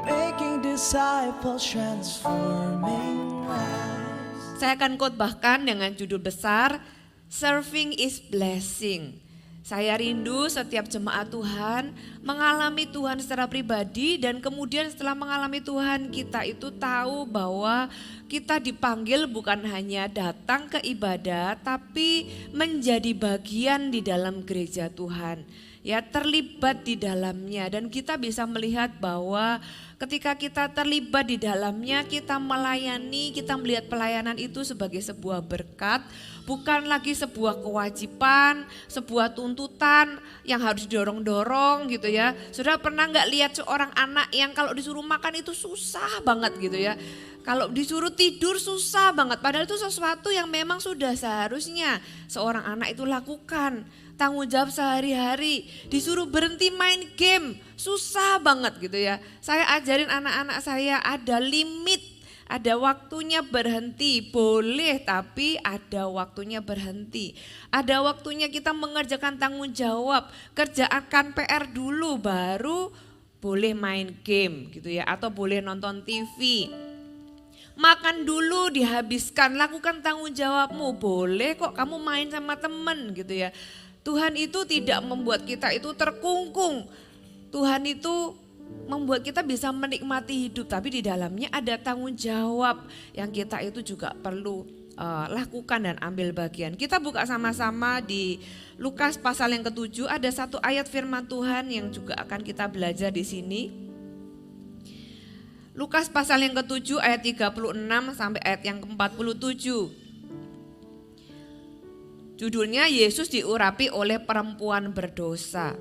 making disciples, transforming lives. Saya akan khotbahkan dengan judul besar, Serving is Blessing. Saya rindu setiap jemaat Tuhan mengalami Tuhan secara pribadi, dan kemudian setelah mengalami Tuhan kita itu tahu bahwa kita dipanggil bukan hanya datang ke ibadah tapi menjadi bagian di dalam gereja Tuhan. Ya, terlibat di dalamnya, dan kita bisa melihat bahwa ketika kita terlibat di dalamnya, kita melayani, kita melihat pelayanan itu sebagai sebuah berkat, bukan lagi sebuah kewajiban, sebuah tuntutan yang harus didorong-dorong gitu ya. Saudara pernah nggak lihat seorang anak yang kalau disuruh makan itu susah banget gitu ya. Kalau disuruh tidur susah banget, padahal itu sesuatu yang memang sudah seharusnya seorang anak itu lakukan. Tanggung jawab sehari-hari, disuruh berhenti main game, susah banget gitu ya. Saya ajarin anak-anak saya ada limit, ada waktunya berhenti, boleh tapi ada waktunya berhenti. Ada waktunya kita mengerjakan tanggung jawab, kerjakan PR dulu baru boleh main game gitu ya, atau boleh nonton TV. Makan dulu dihabiskan, lakukan tanggung jawabmu, boleh kok kamu main sama temen gitu ya. Tuhan itu tidak membuat kita itu terkungkung. Tuhan itu membuat kita bisa menikmati hidup, tapi di dalamnya ada tanggung jawab yang kita itu juga perlu lakukan dan ambil bagian. Kita buka sama-sama di Lukas pasal yang ke-7, ada satu ayat firman Tuhan yang juga akan kita belajar di sini. Lukas pasal yang ke-7 ayat 36 sampai ayat yang ke-47. Judulnya Yesus diurapi oleh perempuan berdosa.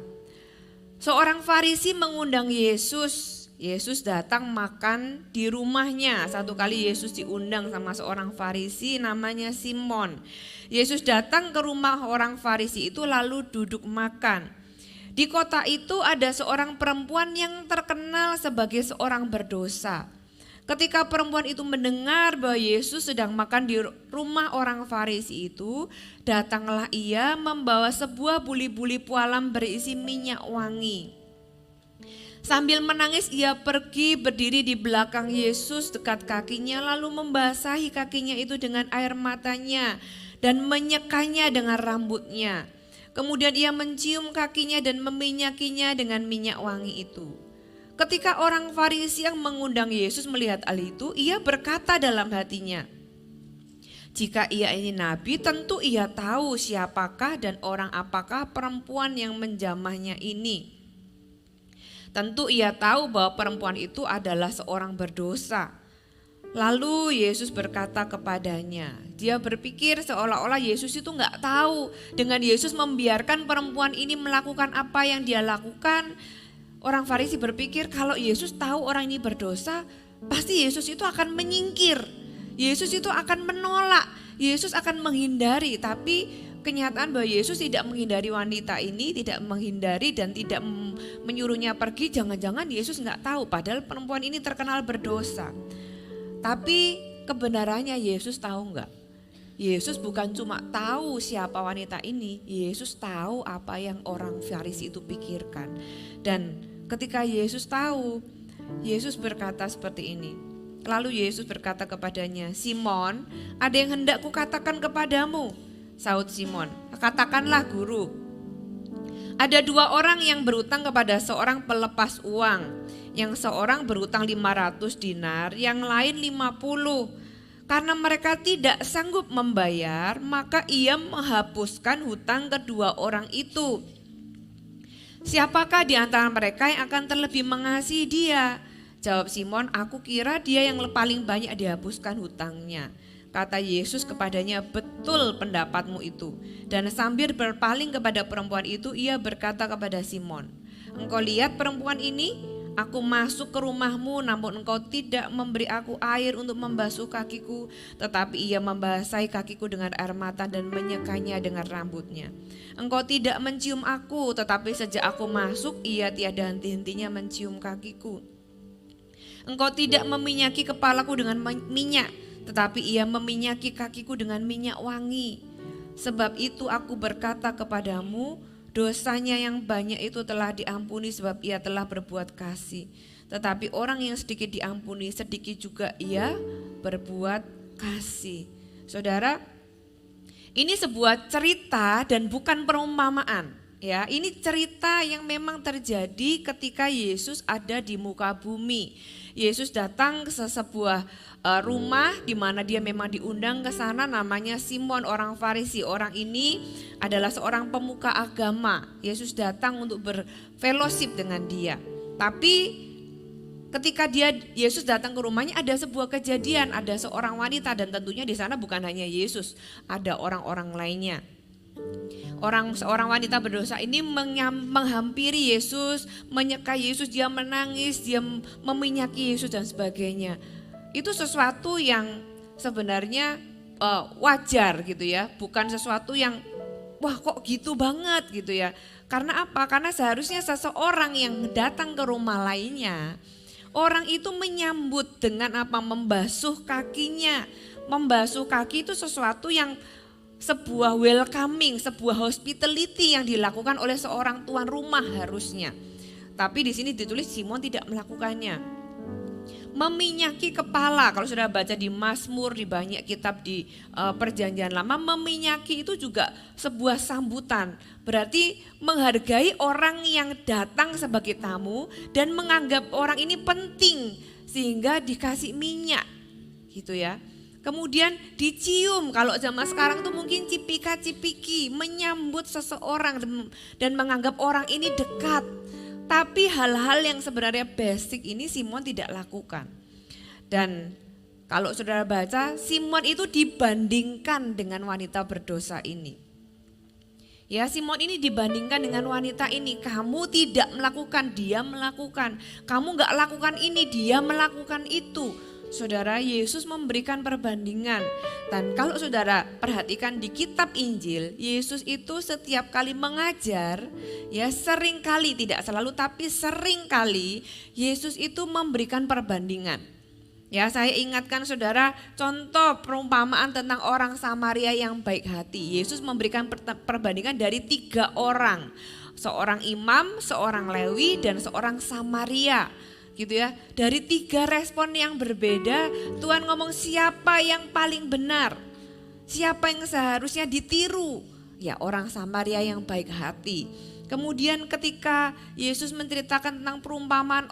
Seorang Farisi mengundang Yesus. Yesus datang makan di rumahnya. Satu kali Yesus diundang sama seorang Farisi namanya Simon. Yesus datang ke rumah orang Farisi itu lalu duduk makan. Di kota itu ada seorang perempuan yang terkenal sebagai seorang berdosa. Ketika perempuan itu mendengar bahwa Yesus sedang makan di rumah orang Farisi itu, datanglah ia membawa sebuah buli-buli pualam berisi minyak wangi. Sambil menangis ia pergi berdiri di belakang Yesus dekat kakinya, lalu membasahi kakinya itu dengan air matanya dan menyekanya dengan rambutnya. Kemudian ia mencium kakinya dan meminyakinya dengan minyak wangi itu. Ketika orang Farisi yang mengundang Yesus melihat hal itu, ia berkata dalam hatinya, jika ia ini nabi, tentu ia tahu siapakah dan orang apakah perempuan yang menjamahnya ini. Tentu ia tahu bahwa perempuan itu adalah seorang berdosa. Lalu Yesus berkata kepadanya, dia berpikir seolah-olah Yesus itu nggak tahu. Dengan Yesus membiarkan perempuan ini melakukan apa yang dia lakukan, orang Farisi berpikir kalau Yesus tahu orang ini berdosa, pasti Yesus itu akan menyingkir. Yesus itu akan menolak, Yesus akan menghindari. Tapi kenyataan bahwa Yesus tidak menghindari wanita ini, tidak menghindari dan tidak menyuruhnya pergi. Jangan-jangan Yesus nggak tahu padahal perempuan ini terkenal berdosa. Tapi kebenarannya Yesus tahu nggak? Yesus bukan cuma tahu siapa wanita ini, Yesus tahu apa yang orang Farisi itu pikirkan. Dan ketika Yesus tahu, Yesus berkata seperti ini. Lalu Yesus berkata kepadanya, Simon, ada yang hendak kukatakan kepadamu. Sahut Simon, katakanlah guru. Ada dua orang yang berutang kepada seorang pelepas uang. Yang seorang berutang 500 dinar, yang lain 50. Karena mereka tidak sanggup membayar, maka ia menghapuskan hutang kedua orang itu. Siapakah di antara mereka yang akan terlebih mengasihi dia? Jawab Simon, aku kira dia yang paling banyak dihapuskan hutangnya. Kata Yesus kepadanya, betul pendapatmu itu. Dan sambil berpaling kepada perempuan itu, ia berkata kepada Simon, engkau lihat perempuan ini? Aku masuk ke rumahmu, namun engkau tidak memberi aku air untuk membasuh kakiku, tetapi ia membasahi kakiku dengan air mata dan menyekanya dengan rambutnya. Engkau tidak mencium aku, tetapi sejak aku masuk, ia tiada henti-hentinya mencium kakiku. Engkau tidak meminyaki kepalaku dengan minyak, tetapi ia meminyaki kakiku dengan minyak wangi. Sebab itu aku berkata kepadamu, Dosanya yang banyak itu telah diampuni sebab ia telah berbuat kasih. Tetapi orang yang sedikit diampuni, sedikit juga ia berbuat kasih. Saudara, ini sebuah cerita dan bukan perumpamaan. Ya, ini cerita yang memang terjadi ketika Yesus ada di muka bumi. Yesus datang ke sebuah rumah di mana dia memang diundang ke sana, namanya Simon, orang Farisi. Orang ini adalah seorang pemuka agama. Yesus datang untuk berfellowship dengan dia. Tapi ketika Yesus datang ke rumahnya, ada sebuah kejadian, ada seorang wanita, dan tentunya di sana bukan hanya Yesus, ada orang-orang lainnya. Seorang wanita berdosa ini menghampiri Yesus, menyekai Yesus, dia menangis, dia meminyaki Yesus dan sebagainya. Itu sesuatu yang sebenarnya wajar gitu ya, bukan sesuatu yang wah kok gitu banget gitu ya. Karena apa? Karena seharusnya seseorang yang datang ke rumah lainnya, orang itu menyambut dengan apa? Membasuh kakinya. Membasuh kaki itu sesuatu yang sebuah welcoming, sebuah hospitality yang dilakukan oleh seorang tuan rumah harusnya. Tapi di sini ditulis Simon tidak melakukannya. Meminyaki kepala, kalau sudah baca di Mazmur, di banyak kitab di Perjanjian Lama, meminyaki itu juga sebuah sambutan. Berarti menghargai orang yang datang sebagai tamu dan menganggap orang ini penting sehingga dikasih minyak gitu ya. Kemudian dicium, kalau zaman sekarang tuh mungkin cipika-cipiki, menyambut seseorang dan menganggap orang ini dekat. Tapi hal-hal yang sebenarnya basic ini Simon tidak lakukan. Dan kalau saudara baca, Simon itu dibandingkan dengan wanita berdosa ini. Ya, Simon ini dibandingkan dengan wanita ini. Kamu tidak melakukan, dia melakukan. Kamu gak lakukan ini, dia melakukan itu. Saudara, Yesus memberikan perbandingan. Dan kalau saudara perhatikan di kitab Injil, Yesus itu setiap kali mengajar, ya sering kali, tidak selalu tapi sering kali Yesus itu memberikan perbandingan. Ya, saya ingatkan saudara contoh perumpamaan tentang orang Samaria yang baik hati. Yesus memberikan perbandingan dari 3 orang. Seorang imam, seorang Lewi, dan seorang Samaria. Gitu ya, dari 3 respon yang berbeda Tuhan ngomong siapa yang paling benar, siapa yang seharusnya ditiru, ya orang Samaria yang baik hati. Kemudian ketika Yesus menceritakan tentang perumpamaan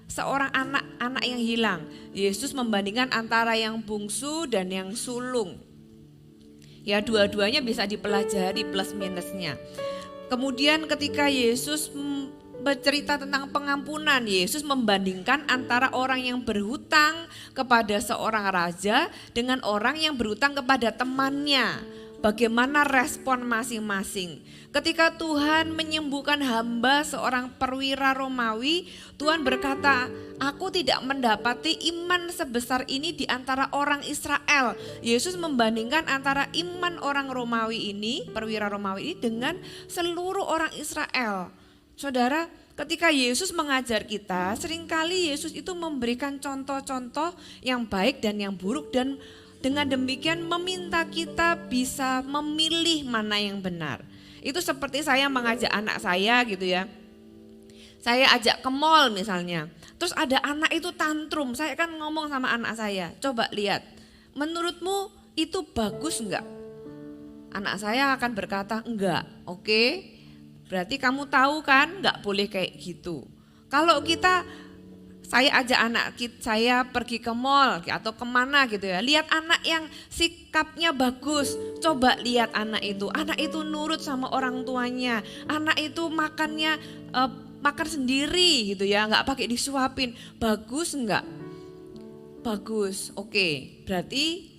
seorang anak yang hilang, Yesus membandingkan antara yang bungsu dan yang sulung. Ya, dua-duanya bisa dipelajari plus minusnya. Kemudian ketika Yesus bercerita tentang pengampunan, Yesus membandingkan antara orang yang berhutang kepada seorang raja dengan orang yang berhutang kepada temannya. Bagaimana respon masing-masing. Ketika Tuhan menyembuhkan hamba seorang perwira Romawi, Tuhan berkata, aku tidak mendapati iman sebesar ini di antara orang Israel. Yesus membandingkan antara iman orang Romawi ini, perwira Romawi ini dengan seluruh orang Israel. Saudara, ketika Yesus mengajar kita, seringkali Yesus itu memberikan contoh-contoh yang baik dan yang buruk, dan dengan demikian meminta kita bisa memilih mana yang benar. Itu seperti saya mengajak anak saya gitu ya. Saya ajak ke mall misalnya, terus ada anak itu tantrum, saya kan ngomong sama anak saya, coba lihat, menurutmu itu bagus enggak? Anak saya akan berkata enggak, oke. Berarti kamu tahu kan gak boleh kayak gitu. Kalau saya ajak anak saya pergi ke mall atau kemana gitu ya. Lihat anak yang sikapnya bagus. Coba lihat anak itu nurut sama orang tuanya. Anak itu makan sendiri gitu ya, gak pakai disuapin. Bagus enggak? Bagus, oke. Berarti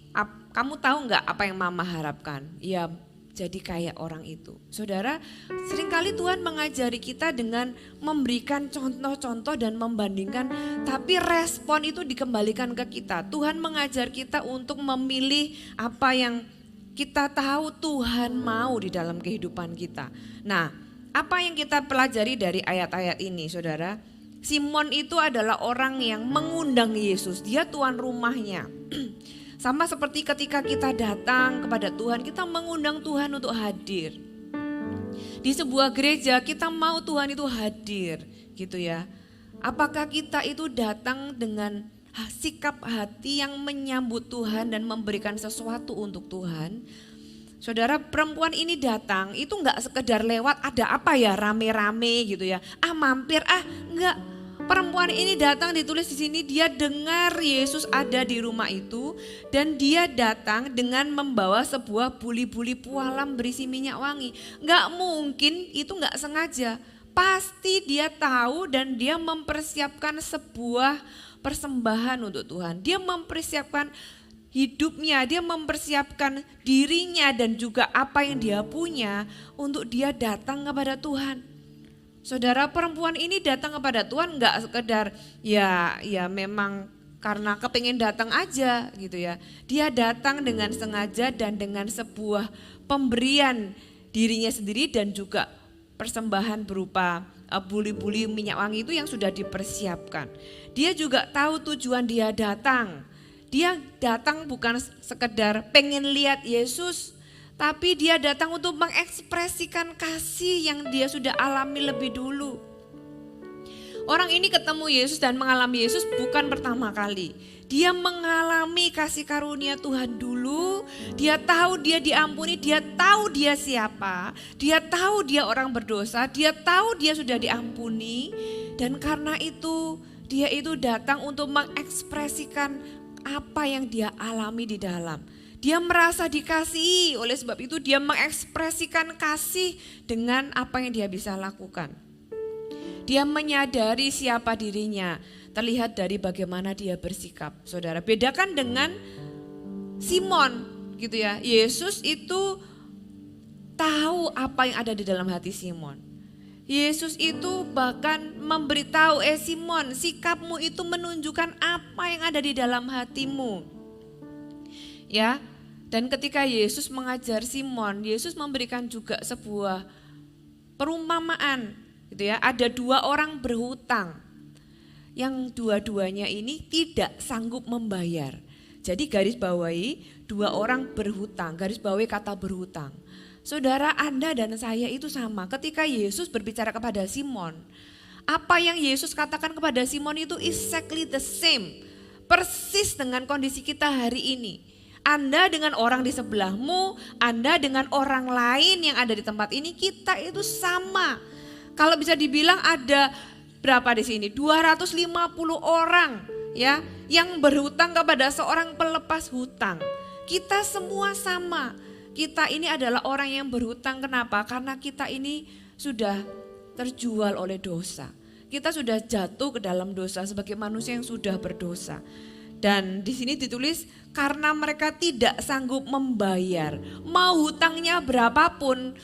kamu tahu gak apa yang mama harapkan? Ya, jadi kayak orang itu. Saudara, seringkali Tuhan mengajari kita dengan memberikan contoh-contoh dan membandingkan, tapi respon itu dikembalikan ke kita. Tuhan mengajar kita untuk memilih apa yang kita tahu Tuhan mau di dalam kehidupan kita. Nah, apa yang kita pelajari dari ayat-ayat ini, saudara? Simon itu adalah orang yang mengundang Yesus, dia tuan rumahnya. Sama seperti ketika kita datang kepada Tuhan, kita mengundang Tuhan untuk hadir. Di sebuah gereja kita mau Tuhan itu hadir gitu ya. Apakah kita itu datang dengan sikap hati yang menyambut Tuhan dan memberikan sesuatu untuk Tuhan? Saudara, perempuan ini datang itu enggak sekedar lewat ada apa ya rame-rame gitu ya. Mampir enggak. Perempuan ini datang ditulis di sini dia dengar Yesus ada di rumah itu dan dia datang dengan membawa sebuah buli-buli pualam berisi minyak wangi. Enggak mungkin itu enggak sengaja. Pasti dia tahu dan dia mempersiapkan sebuah persembahan untuk Tuhan. Dia mempersiapkan hidupnya, dia mempersiapkan dirinya dan juga apa yang dia punya untuk dia datang kepada Tuhan. Saudara, perempuan ini datang kepada Tuhan enggak sekedar ya memang karena kepingin datang aja gitu ya. Dia datang dengan sengaja dan dengan sebuah pemberian dirinya sendiri dan juga persembahan berupa buli-buli minyak wangi itu yang sudah dipersiapkan. Dia juga tahu tujuan dia datang. Dia datang bukan sekedar pengen lihat Yesus, tapi dia datang untuk mengekspresikan kasih yang dia sudah alami lebih dulu. Orang ini ketemu Yesus dan mengalami Yesus bukan pertama kali. Dia mengalami kasih karunia Tuhan dulu, dia tahu dia diampuni, dia tahu dia siapa, dia tahu dia orang berdosa, dia tahu dia sudah diampuni. Dan karena itu dia itu datang untuk mengekspresikan apa yang dia alami di dalam. Dia merasa dikasihi, oleh sebab itu dia mengekspresikan kasih dengan apa yang dia bisa lakukan. Dia menyadari siapa dirinya, terlihat dari bagaimana dia bersikap. Saudara, bedakan dengan Simon gitu ya. Yesus itu tahu apa yang ada di dalam hati Simon. Yesus itu bahkan memberitahu, Simon, sikapmu itu menunjukkan apa yang ada di dalam hatimu. Ya, dan ketika Yesus mengajar Simon, Yesus memberikan juga sebuah perumpamaan, gitu ya. Ada dua orang berhutang, yang dua-duanya ini tidak sanggup membayar. Jadi garis bawahi dua orang berhutang, garis bawahi kata berhutang. Saudara, Anda dan saya itu sama. Ketika Yesus berbicara kepada Simon, apa yang Yesus katakan kepada Simon itu exactly the same. Persis dengan kondisi kita hari ini. Anda dengan orang di sebelahmu, Anda dengan orang lain yang ada di tempat ini, kita itu sama. Kalau bisa dibilang ada berapa di sini? 250 orang ya yang berhutang kepada seorang pelepas hutang. Kita semua sama. Kita ini adalah orang yang berhutang. Kenapa? Karena kita ini sudah terjual oleh dosa. Kita sudah jatuh ke dalam dosa sebagai manusia yang sudah berdosa. Dan di sini ditulis karena mereka tidak sanggup membayar. Mau hutangnya berapapun,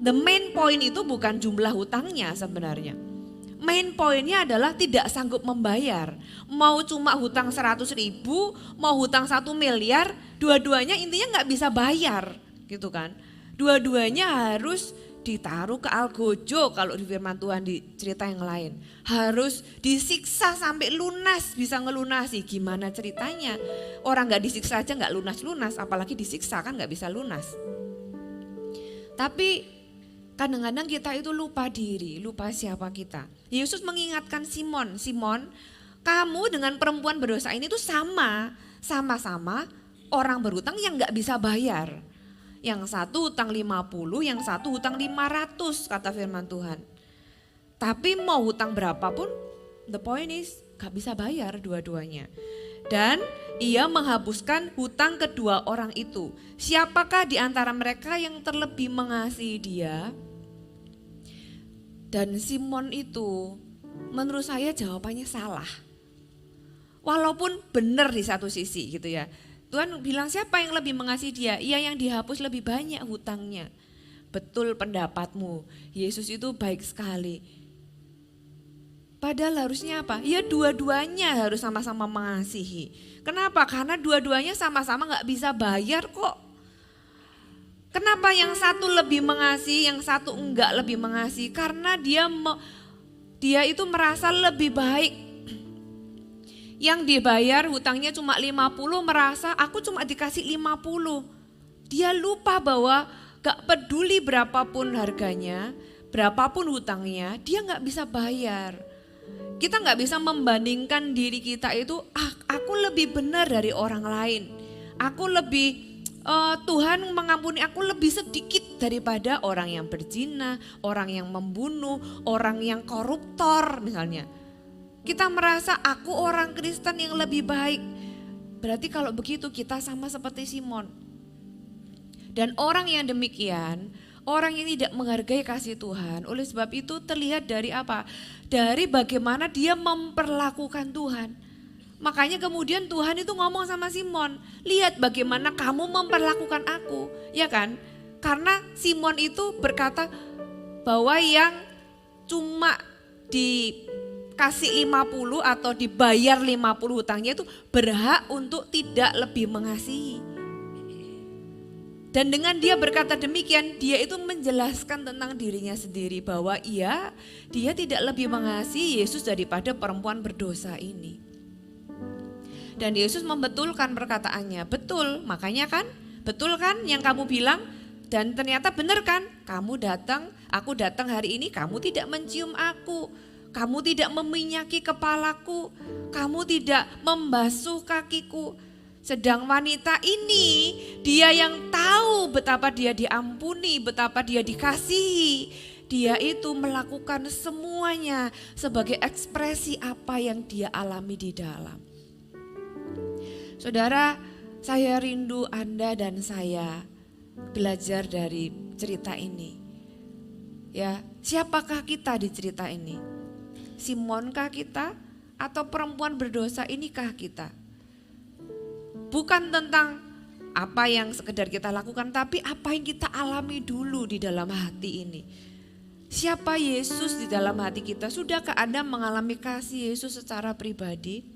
the main point itu bukan jumlah hutangnya sebenarnya. Main poinnya adalah tidak sanggup membayar. Mau cuma hutang 100.000, mau hutang 1 miliar, dua-duanya intinya nggak bisa bayar gitu kan. Dua-duanya harus ditaruh ke algojo kalau di firman Tuhan di cerita yang lain. Harus disiksa sampai lunas, bisa ngelunasi. Gimana ceritanya? Orang nggak disiksa aja nggak lunas-lunas, apalagi disiksa kan nggak bisa lunas. Tapi kadang-kadang kita itu lupa diri, lupa siapa kita. Yesus mengingatkan Simon, Simon, kamu dengan perempuan berdosa ini tuh sama-sama orang berhutang yang gak bisa bayar. Yang satu hutang 50, yang satu hutang 500 kata firman Tuhan. Tapi mau hutang berapapun, the point is gak bisa bayar dua-duanya. Dan ia menghapuskan hutang kedua orang itu. Siapakah di antara mereka yang terlebih mengasihi dia? Dan Simon itu menurut saya jawabannya salah. Walaupun benar di satu sisi gitu ya. Tuhan bilang siapa yang lebih mengasihi dia? Ia yang dihapus lebih banyak hutangnya. Betul pendapatmu, Yesus itu baik sekali. Padahal harusnya apa? Ya dua-duanya harus sama-sama mengasihi. Kenapa? Karena dua-duanya sama-sama gak bisa bayar kok. Kenapa yang satu lebih mengasihi, yang satu enggak lebih mengasihi? Karena dia itu merasa lebih baik. Yang dibayar hutangnya cuma 50 merasa aku cuma dikasih 50. Dia lupa bahwa gak peduli berapapun harganya, berapapun hutangnya, dia gak bisa bayar. Kita gak bisa membandingkan diri kita itu, aku lebih benar dari orang lain. Aku lebih, Tuhan mengampuni aku lebih sedikit daripada orang yang berzina, orang yang membunuh, orang yang koruptor misalnya. Kita merasa aku orang Kristen yang lebih baik. Berarti kalau begitu kita sama seperti Simon. Dan orang yang demikian, orang yang tidak menghargai kasih Tuhan, oleh sebab itu terlihat dari apa? Dari bagaimana dia memperlakukan Tuhan. Makanya kemudian Tuhan itu ngomong sama Simon, lihat bagaimana kamu memperlakukan aku, ya kan? Karena Simon itu berkata bahwa yang cuma dikasih 50 atau dibayar 50 hutangnya itu berhak untuk tidak lebih mengasihi. Dan dengan dia berkata demikian, dia itu menjelaskan tentang dirinya sendiri bahwa dia tidak lebih mengasihi Yesus daripada perempuan berdosa ini. Dan Yesus membetulkan perkataannya, betul, makanya kan, betul kan yang kamu bilang, dan ternyata benar kan, aku datang hari ini, kamu tidak mencium aku, kamu tidak meminyaki kepalaku, kamu tidak membasuh kakiku. Sedang wanita ini, dia yang tahu betapa dia diampuni, betapa dia dikasihi. Dia itu melakukan semuanya sebagai ekspresi apa yang dia alami di dalam. Saudara, saya rindu Anda dan saya belajar dari cerita ini. Ya, siapakah kita di cerita ini? Simonkah kita atau perempuan berdosa inikah kita? Bukan tentang apa yang sekedar kita lakukan, tapi apa yang kita alami dulu di dalam hati ini. Siapa Yesus di dalam hati kita? Sudahkah Anda mengalami kasih Yesus secara pribadi?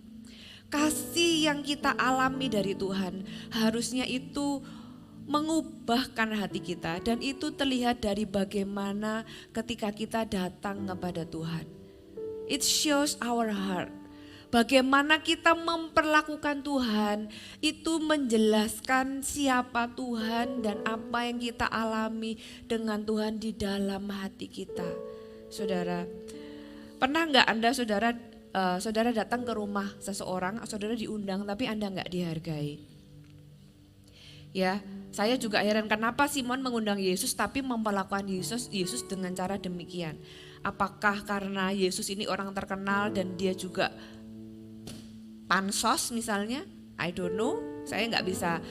Kasih yang kita alami dari Tuhan harusnya itu mengubahkan hati kita, dan itu terlihat dari bagaimana ketika kita datang kepada Tuhan. It shows our heart. Bagaimana kita memperlakukan Tuhan itu menjelaskan siapa Tuhan dan apa yang kita alami dengan Tuhan di dalam hati kita. Saudara, pernah enggak Anda saudara datang ke rumah seseorang, saudara diundang tapi Anda enggak dihargai? Ya, saya juga heran kenapa Simon mengundang Yesus tapi memperlakukan Yesus dengan cara demikian. Apakah karena Yesus ini orang terkenal dan dia juga pansos misalnya, I don't know, saya nggak bisa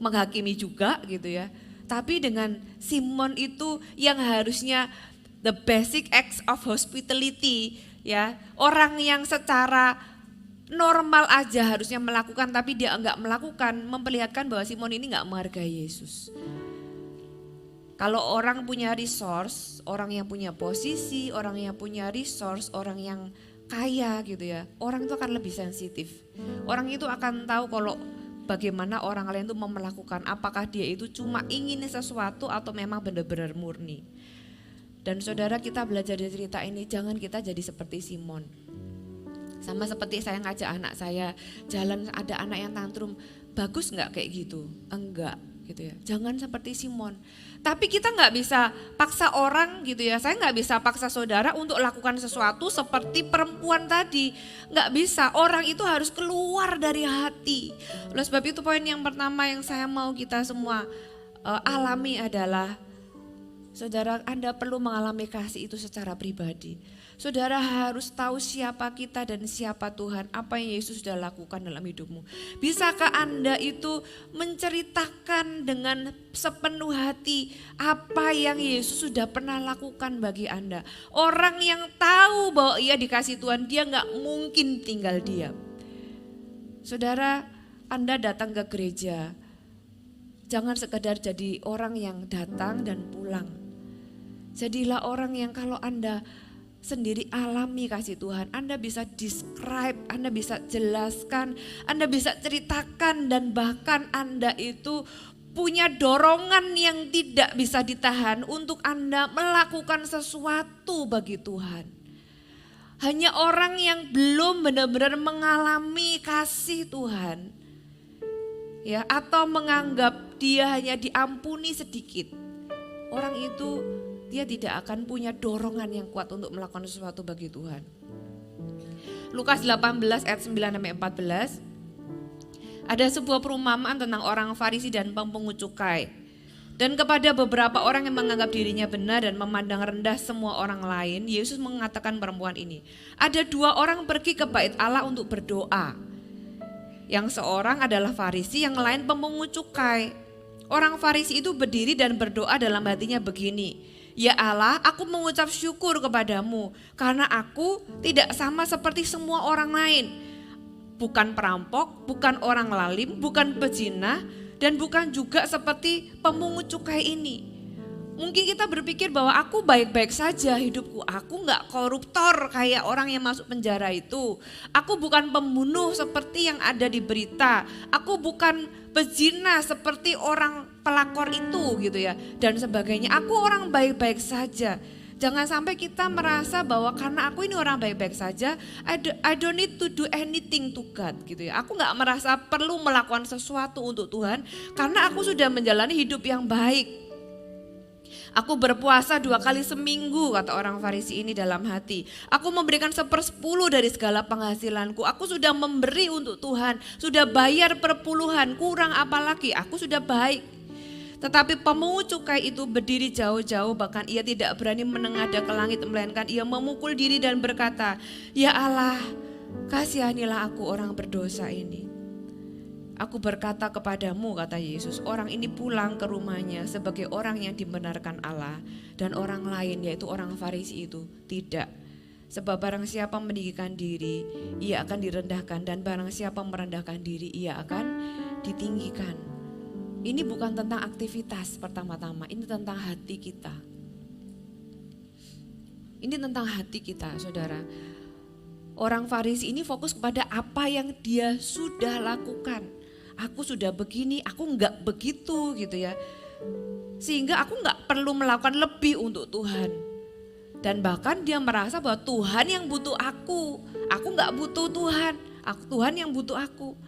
menghakimi juga gitu ya. Tapi dengan Simon itu yang harusnya the basic acts of hospitality ya, orang yang secara normal aja harusnya melakukan tapi dia nggak melakukan, memperlihatkan bahwa Simon ini nggak menghargai Yesus. Kalau orang punya resource, orang yang punya posisi, orang yang punya resource, orang yang kaya gitu ya, orang itu akan lebih sensitif. Orang itu akan tahu kalau bagaimana orang lain itu memperlakukan, apakah dia itu cuma ingin sesuatu atau memang benar-benar murni. Dan saudara, kita belajar dari cerita ini, jangan kita jadi seperti Simon. Sama seperti saya ngajak anak saya jalan, ada anak yang tantrum, bagus nggak kayak gitu? Enggak gitu ya, jangan seperti Simon. Tapi kita nggak bisa paksa orang gitu ya, saya nggak bisa paksa saudara untuk lakukan sesuatu seperti perempuan tadi. Nggak bisa, orang itu harus keluar dari hati. Oleh sebab itu poin yang pertama yang saya mau kita semua alami adalah, saudara, Anda perlu mengalami kasih itu secara pribadi. Saudara harus tahu siapa kita dan siapa Tuhan, apa yang Yesus sudah lakukan dalam hidupmu. Bisakah Anda itu menceritakan dengan sepenuh hati apa yang Yesus sudah pernah lakukan bagi Anda? Orang yang tahu bahwa ia dikasih Tuhan, dia gak mungkin tinggal diam. Saudara, Anda datang ke gereja, jangan sekedar jadi orang yang datang dan pulang. Jadilah orang yang kalau Anda sendiri alami kasih Tuhan, Anda bisa describe, Anda bisa jelaskan, Anda bisa ceritakan, dan bahkan Anda itu punya dorongan yang tidak bisa ditahan untuk Anda melakukan sesuatu bagi Tuhan. Hanya orang yang belum benar-benar mengalami kasih Tuhan ya, atau menganggap dia hanya diampuni sedikit, orang itu dia tidak akan punya dorongan yang kuat untuk melakukan sesuatu bagi Tuhan. Lukas 18 ayat 9-14, ada sebuah perumpamaan tentang orang Farisi dan pemungut cukai. Dan kepada beberapa orang yang menganggap dirinya benar dan memandang rendah semua orang lain, Yesus mengatakan perempuan ini, ada 2 orang pergi ke bait Allah untuk berdoa. Yang seorang adalah Farisi, yang lain pemungut cukai. Orang Farisi itu berdiri dan berdoa dalam hatinya begini, ya Allah, aku mengucap syukur kepadamu karena aku tidak sama seperti semua orang lain. Bukan perampok, bukan orang lalim, bukan pezina, dan bukan juga seperti pemungut cukai ini. Mungkin kita berpikir bahwa aku baik-baik saja hidupku, aku gak koruptor kayak orang yang masuk penjara itu. Aku bukan pembunuh seperti yang ada di berita, aku bukan pezina seperti orang pelakor itu gitu ya, dan sebagainya. Aku orang baik-baik saja. Jangan sampai kita merasa bahwa karena aku ini orang baik-baik saja, I don't need to do anything to God gitu ya. Aku gak merasa perlu melakukan sesuatu untuk Tuhan karena aku sudah menjalani hidup yang baik. Aku berpuasa 2 kali seminggu, kata orang Farisi ini dalam hati. Aku memberikan 1/10 dari segala penghasilanku. Aku sudah memberi untuk Tuhan, sudah bayar perpuluhan, kurang apa lagi, aku sudah baik. Tetapi pemungut cukai itu berdiri jauh-jauh, bahkan ia tidak berani menengadah ke langit, melainkan ia memukul diri dan berkata, ya Allah, kasihanilah aku orang berdosa ini. Aku berkata kepadamu, kata Yesus, orang ini pulang ke rumahnya sebagai orang yang dibenarkan Allah, dan orang lain yaitu orang Farisi itu tidak. Sebab barang siapa meninggikan diri, ia akan direndahkan, dan barang siapa merendahkan diri, ia akan ditinggikan. Ini bukan tentang aktivitas pertama-tama, ini tentang hati kita. Ini tentang hati kita, saudara. Orang Farisi ini fokus kepada apa yang dia sudah lakukan. Aku sudah begini, aku enggak begitu gitu ya. Sehingga aku enggak perlu melakukan lebih untuk Tuhan. Dan bahkan dia merasa bahwa Tuhan yang butuh aku enggak butuh Tuhan, Tuhan yang butuh aku.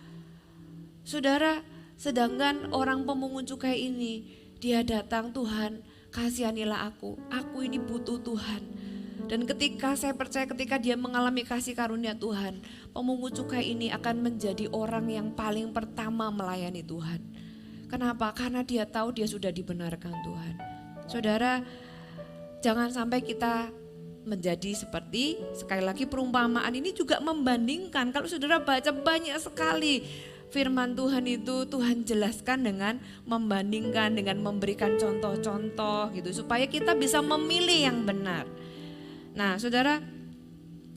Saudara, sedangkan orang pemungut cukai ini, dia datang, Tuhan kasihanilah aku ini butuh Tuhan. Dan ketika saya percaya ketika dia mengalami kasih karunia Tuhan, pemungut cukai ini akan menjadi orang yang paling pertama melayani Tuhan. Kenapa? Karena dia tahu dia sudah dibenarkan Tuhan. Saudara, jangan sampai kita menjadi seperti, sekali lagi perumpamaan ini juga membandingkan. Kalau saudara baca banyak sekali firman Tuhan itu, Tuhan jelaskan dengan membandingkan, dengan memberikan contoh-contoh gitu, supaya kita bisa memilih yang benar. Nah saudara,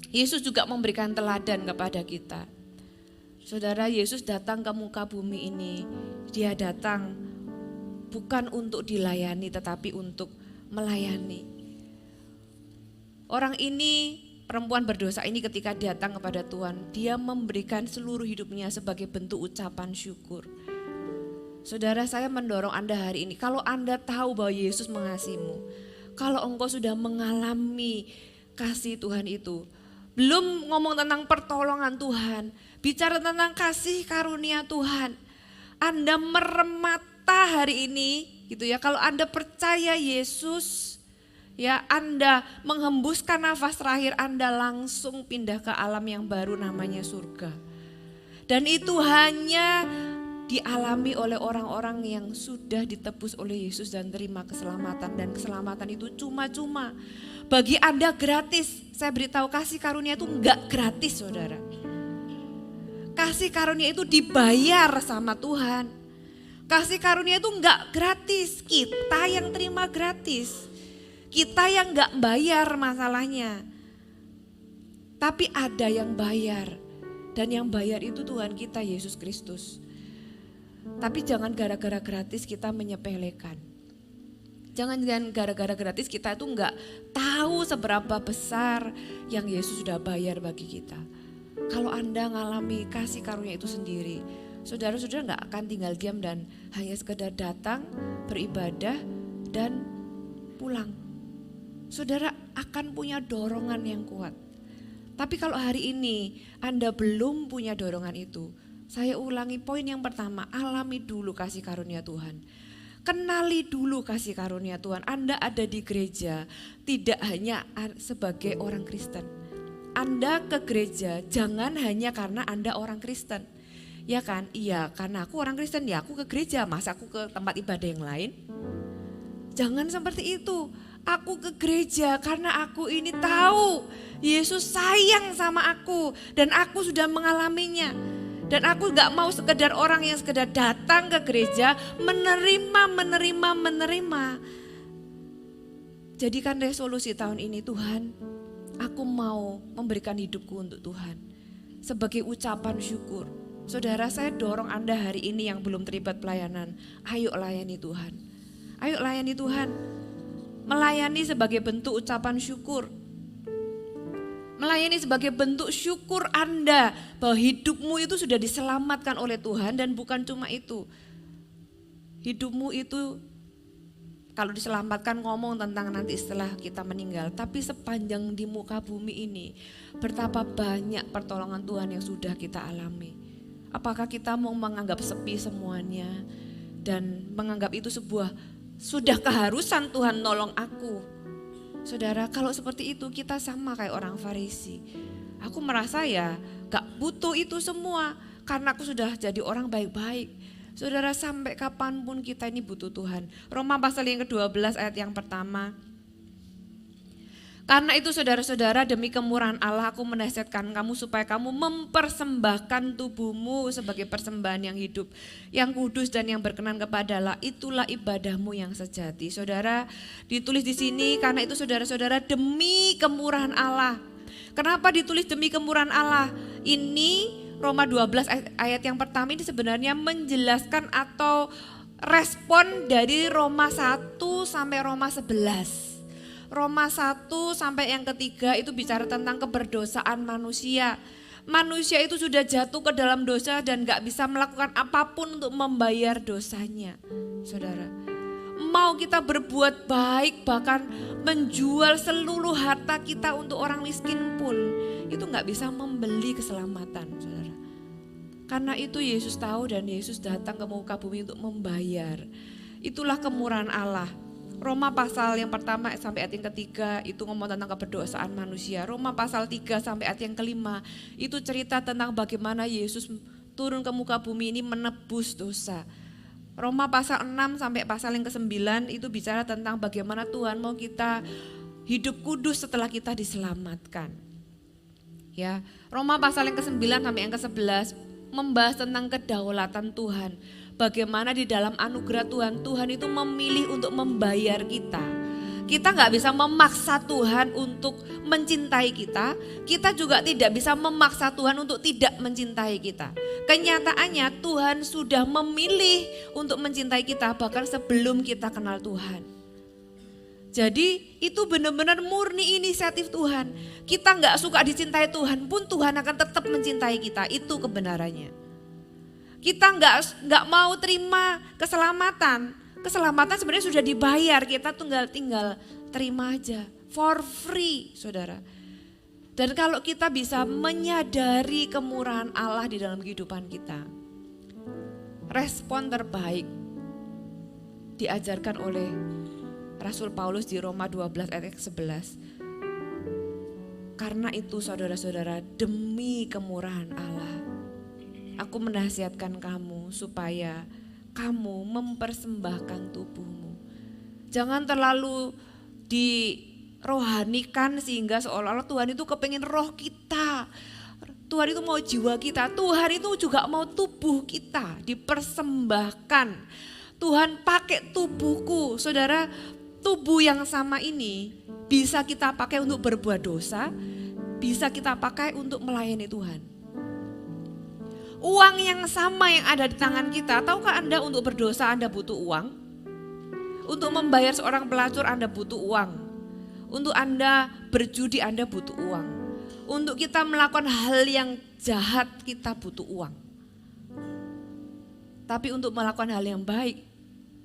Yesus juga memberikan teladan kepada kita. Saudara, Yesus datang ke muka bumi ini, dia datang bukan untuk dilayani tetapi untuk melayani. Orang ini, perempuan berdosa ini ketika datang kepada Tuhan, dia memberikan seluruh hidupnya sebagai bentuk ucapan syukur. Saudara, saya mendorong Anda hari ini, kalau Anda tahu bahwa Yesus mengasihimu, kalau engkau sudah mengalami kasih Tuhan itu, belum ngomong tentang pertolongan Tuhan, bicara tentang kasih karunia Tuhan, Anda merem mata hari ini gitu ya, kalau Anda percaya Yesus, ya Anda menghembuskan nafas terakhir, Anda langsung pindah ke alam yang baru namanya surga. Dan itu hanya dialami oleh orang-orang yang sudah ditebus oleh Yesus dan terima keselamatan. Dan keselamatan itu cuma-cuma. Bagi Anda gratis. Saya beritahu kasih karunia itu enggak gratis saudara. Kasih karunia itu dibayar sama Tuhan. Kasih karunia itu enggak gratis, kita yang terima gratis. Kita yang enggak bayar masalahnya. Tapi ada yang bayar. Dan yang bayar itu Tuhan kita Yesus Kristus. Tapi jangan gara-gara gratis kita menyepelekan. Jangan gara-gara gratis kita itu enggak tahu seberapa besar yang Yesus sudah bayar bagi kita. Kalau Anda ngalami kasih karunia itu sendiri, saudara-saudara enggak akan tinggal diam dan hanya sekedar datang, beribadah dan pulang. Saudara akan punya dorongan yang kuat. Tapi kalau hari ini Anda belum punya dorongan itu, Saya ulangi poin yang pertama, alami dulu kasih karunia Tuhan. Kenali dulu kasih karunia Tuhan. Anda ada di gereja tidak hanya sebagai orang Kristen. Anda ke gereja jangan hanya karena Anda orang Kristen. Ya kan? Iya, karena aku orang Kristen ya aku ke gereja, masa aku ke tempat ibadah yang lain? Jangan seperti itu. Aku ke gereja karena aku ini tahu Yesus sayang sama aku dan aku sudah mengalaminya. Dan aku gak mau sekedar orang yang sekedar datang ke gereja menerima. Jadikan resolusi tahun ini, Tuhan, aku mau memberikan hidupku untuk Tuhan sebagai ucapan syukur. Saudara, saya dorong Anda hari ini yang belum terlibat pelayanan, ayo layani Tuhan. Ayo layani Tuhan. Melayani sebagai bentuk ucapan syukur. Melayani sebagai bentuk syukur Anda bahwa hidupmu itu sudah diselamatkan oleh Tuhan, dan bukan cuma itu. Hidupmu itu kalau diselamatkan ngomong tentang nanti setelah kita meninggal, tapi sepanjang di muka bumi ini betapa banyak pertolongan Tuhan yang sudah kita alami. Apakah kita mau menganggap sepi semuanya dan menganggap itu sebuah sudah keharusan Tuhan nolong aku? Saudara, kalau seperti itu kita sama kayak orang Farisi. Aku merasa ya gak butuh itu semua karena aku sudah jadi orang baik-baik. Saudara, sampai kapanpun kita ini butuh Tuhan. Roma pasal yang ke-12 ayat yang pertama. Karena itu saudara-saudara, demi kemurahan Allah aku menasihatkan kamu supaya kamu mempersembahkan tubuhmu sebagai persembahan yang hidup, yang kudus dan yang berkenan kepada Allah. Itulah ibadahmu yang sejati. Saudara, ditulis di sini karena itu saudara-saudara demi kemurahan Allah. Kenapa ditulis demi kemurahan Allah? Ini Roma 12 ayat yang pertama ini sebenarnya menjelaskan atau respon dari Roma 1 sampai Roma 11. Roma 1 sampai yang ketiga itu bicara tentang keberdosaan manusia. Manusia itu sudah jatuh ke dalam dosa dan gak bisa melakukan apapun untuk membayar dosanya. Saudara, mau kita berbuat baik bahkan menjual seluruh harta kita untuk orang miskin pun itu gak bisa membeli keselamatan, saudara. Karena itu Yesus tahu dan Yesus datang ke muka bumi untuk membayar. Itulah kemurahan Allah. Roma pasal yang pertama sampai ayat yang ketiga itu ngomong tentang keberdosaan manusia. Roma pasal 3 sampai ayat yang kelima itu cerita tentang bagaimana Yesus turun ke muka bumi ini menebus dosa. Roma pasal 6 sampai pasal yang ke-9 itu bicara tentang bagaimana Tuhan mau kita hidup kudus setelah kita diselamatkan. Ya, Roma pasal yang ke-9 sampai yang ke-11 membahas tentang kedaulatan Tuhan. Bagaimana di dalam anugerah Tuhan, Tuhan itu memilih untuk membayar kita. Kita gak bisa memaksa Tuhan untuk mencintai kita. Kita juga tidak bisa memaksa Tuhan untuk tidak mencintai kita. Kenyataannya Tuhan sudah memilih untuk mencintai kita bahkan sebelum kita kenal Tuhan. Jadi itu benar-benar murni inisiatif Tuhan. Kita gak suka dicintai Tuhan pun Tuhan akan tetap mencintai kita. Itu kebenarannya. Kita nggak mau terima keselamatan. Keselamatan sebenarnya sudah dibayar, kita tinggal terima aja for free, saudara. Dan kalau kita bisa menyadari kemurahan Allah di dalam kehidupan kita, respon terbaik diajarkan oleh Rasul Paulus di Roma 12 ayat 11. Karena itu saudara-saudara, demi kemurahan Allah, aku menasihatkan kamu supaya kamu mempersembahkan tubuhmu. Jangan terlalu dirohanikan sehingga seolah-olah Tuhan itu kepengen roh kita. Tuhan itu mau jiwa kita. Tuhan itu juga mau tubuh kita dipersembahkan. Tuhan pakai tubuhku. Saudara, tubuh yang sama ini bisa kita pakai untuk berbuat dosa. Bisa kita pakai untuk melayani Tuhan. Uang yang sama yang ada di tangan kita, tahukah Anda untuk berdosa Anda butuh uang? Untuk membayar seorang pelacur Anda butuh uang. Untuk Anda berjudi Anda butuh uang. Untuk kita melakukan hal yang jahat kita butuh uang. Tapi untuk melakukan hal yang baik,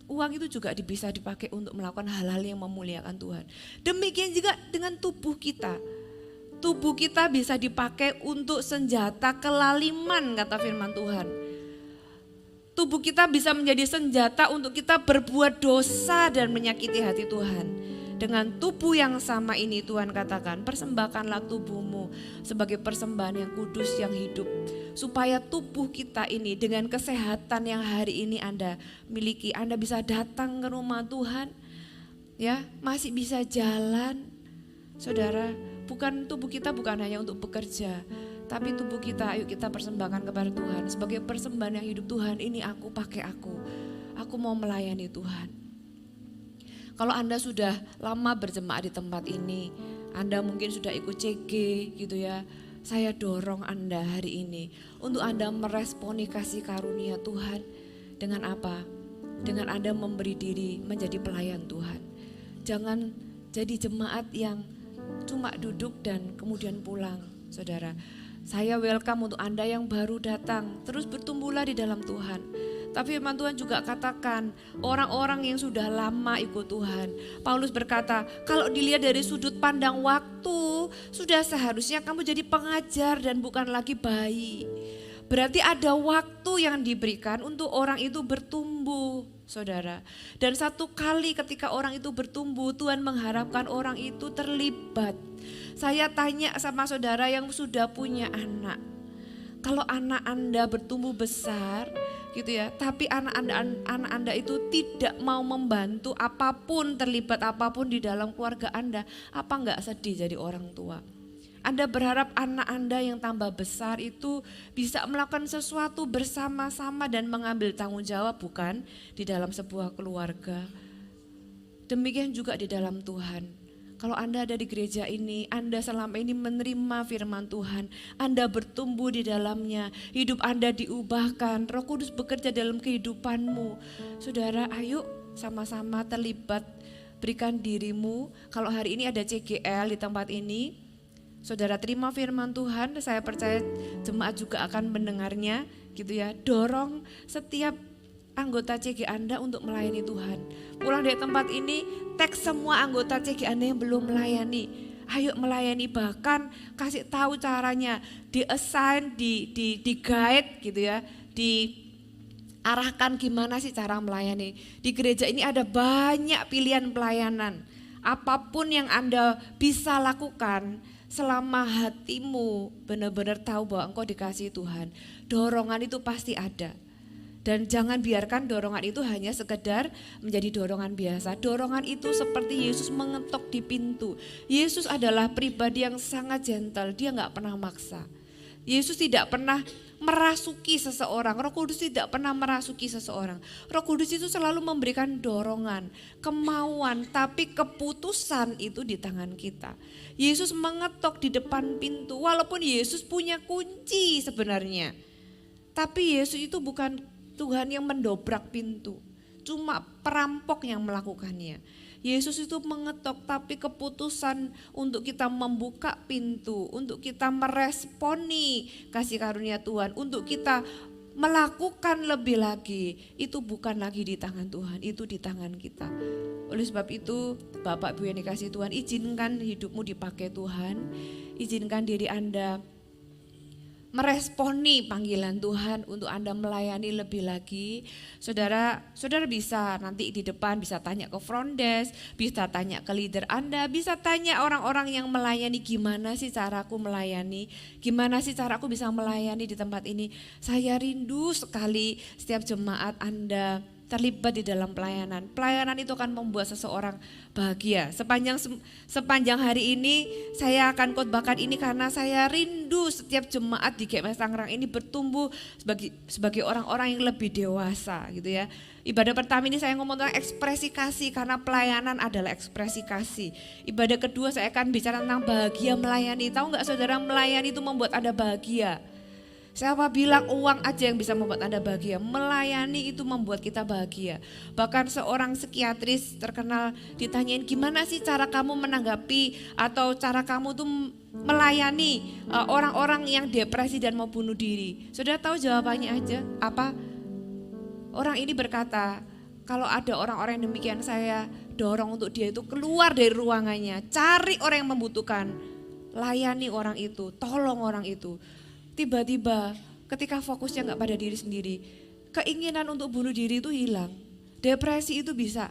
uang itu juga bisa dipakai untuk melakukan hal-hal yang memuliakan Tuhan. Demikian juga dengan tubuh kita. Tubuh kita bisa dipakai untuk senjata kelaliman, kata firman Tuhan. Tubuh kita bisa menjadi senjata untuk kita berbuat dosa dan menyakiti hati Tuhan. Dengan tubuh yang sama ini Tuhan katakan, persembahkanlah tubuhmu sebagai persembahan yang kudus, yang hidup. Supaya tubuh kita ini dengan kesehatan yang hari ini Anda miliki, Anda bisa datang ke rumah Tuhan, ya, masih bisa jalan. Saudara, tubuh kita bukan hanya untuk bekerja, tapi tubuh kita, ayo kita persembahkan kepada Tuhan. Sebagai persembahan yang hidup, Tuhan ini aku pakai aku mau melayani Tuhan. Kalau Anda sudah lama berjemaat di tempat ini, Anda mungkin sudah ikut CG gitu ya, saya dorong Anda hari ini untuk Anda meresponi kasih karunia Tuhan. Dengan apa? Dengan Anda memberi diri menjadi pelayan Tuhan. Jangan jadi jemaat yang cuma duduk dan kemudian pulang, saudara. Saya welcome untuk Anda yang baru datang, terus bertumbuhlah di dalam Tuhan. Tapi firman Tuhan juga katakan, orang-orang yang sudah lama ikut Tuhan. Paulus berkata, kalau dilihat dari sudut pandang waktu, sudah seharusnya kamu jadi pengajar dan bukan lagi bayi. Berarti ada waktu yang diberikan untuk orang itu bertumbuh, saudara. Dan satu kali ketika orang itu bertumbuh, Tuhan mengharapkan orang itu terlibat. Saya tanya sama saudara yang sudah punya anak. Kalau anak Anda bertumbuh besar gitu ya, tapi anak Anda itu tidak mau membantu apapun, terlibat apapun di dalam keluarga Anda, apa enggak sedih jadi orang tua? Anda berharap anak Anda yang tambah besar itu bisa melakukan sesuatu bersama-sama dan mengambil tanggung jawab, bukan di dalam sebuah keluarga. Demikian juga di dalam Tuhan. Kalau Anda ada di gereja ini, Anda selama ini menerima firman Tuhan, Anda bertumbuh di dalamnya, hidup Anda diubahkan, Roh Kudus bekerja dalam kehidupanmu. Saudara, ayo sama-sama terlibat, berikan dirimu. Kalau hari ini ada CGL di tempat ini, saudara terima firman Tuhan, saya percaya jemaat juga akan mendengarnya gitu ya. Dorong setiap anggota CG Anda untuk melayani Tuhan. Pulang dari tempat ini, tag semua anggota CG Anda yang belum melayani. Ayo melayani, bahkan kasih tahu caranya, di-assign, di-guide gitu ya, diarahkan gimana sih cara melayani. Di gereja ini ada banyak pilihan pelayanan. Apapun yang Anda bisa lakukan, selama hatimu benar-benar tahu bahwa engkau dikasihi Tuhan, dorongan itu pasti ada. Dan jangan biarkan dorongan itu hanya sekedar menjadi dorongan biasa. Dorongan itu seperti Yesus mengetok di pintu. Yesus adalah pribadi yang sangat gentle, dia gak pernah maksa. Yesus tidak pernah merasuki seseorang, Roh Kudus tidak pernah merasuki seseorang. Roh Kudus itu selalu memberikan dorongan, kemauan, tapi keputusan itu di tangan kita. Yesus mengetok di depan pintu, walaupun Yesus punya kunci sebenarnya. Tapi Yesus itu bukan Tuhan yang mendobrak pintu, cuma perampok yang melakukannya. Yesus itu mengetok, tapi keputusan untuk kita membuka pintu, untuk kita meresponi kasih karunia Tuhan, untuk kita melakukan lebih lagi, itu bukan lagi di tangan Tuhan, itu di tangan kita. Oleh sebab itu, Bapak Ibu yang dikasihi Tuhan, izinkan hidupmu dipakai Tuhan, izinkan diri Anda meresponi panggilan Tuhan untuk Anda melayani lebih lagi. Saudara bisa nanti di depan bisa tanya ke front desk, bisa tanya ke leader Anda, bisa tanya orang-orang yang melayani, gimana sih caraku melayani, gimana sih caraku bisa melayani di tempat ini. Saya rindu sekali setiap jemaat Anda terlibat di dalam pelayanan. Pelayanan itu akan membuat seseorang bahagia. Sepanjang hari ini saya akan khotbahkan ini karena saya rindu setiap jemaat di GMS Tangerang ini bertumbuh sebagai orang-orang yang lebih dewasa gitu ya. Ibadah pertama ini saya ngomong tentang ekspresi kasih karena pelayanan adalah ekspresi kasih. Ibadah kedua saya akan bicara tentang bahagia melayani. Tahu nggak saudara, melayani itu membuat Anda bahagia. Siapa bilang uang aja yang bisa membuat Anda bahagia? Melayani itu membuat kita bahagia. Bahkan seorang psikiatris terkenal ditanyain, gimana sih cara kamu menanggapi atau cara kamu tuh melayani orang-orang yang depresi dan mau bunuh diri? Saudara tahu jawabannya aja apa? Orang ini berkata, kalau ada orang-orang yang demikian saya dorong untuk dia itu keluar dari ruangannya, cari orang yang membutuhkan, layani orang itu, tolong orang itu. Tiba-tiba ketika fokusnya nggak pada diri sendiri, keinginan untuk bunuh diri itu hilang. Depresi itu bisa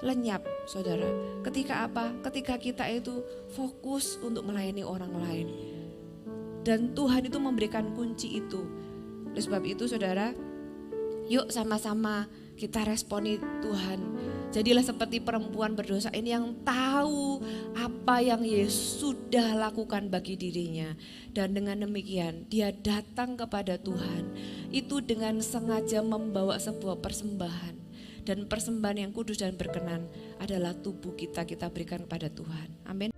lenyap, saudara. Ketika apa? Ketika kita itu fokus untuk melayani orang lain. Dan Tuhan itu memberikan kunci itu. Oleh sebab itu saudara, yuk sama-sama kita responi Tuhan. Jadilah seperti perempuan berdosa ini yang tahu apa yang Yesus sudah lakukan bagi dirinya. Dan dengan demikian dia datang kepada Tuhan. Itu dengan sengaja membawa sebuah persembahan. Dan persembahan yang kudus dan berkenan adalah tubuh kita berikan kepada Tuhan. Amin.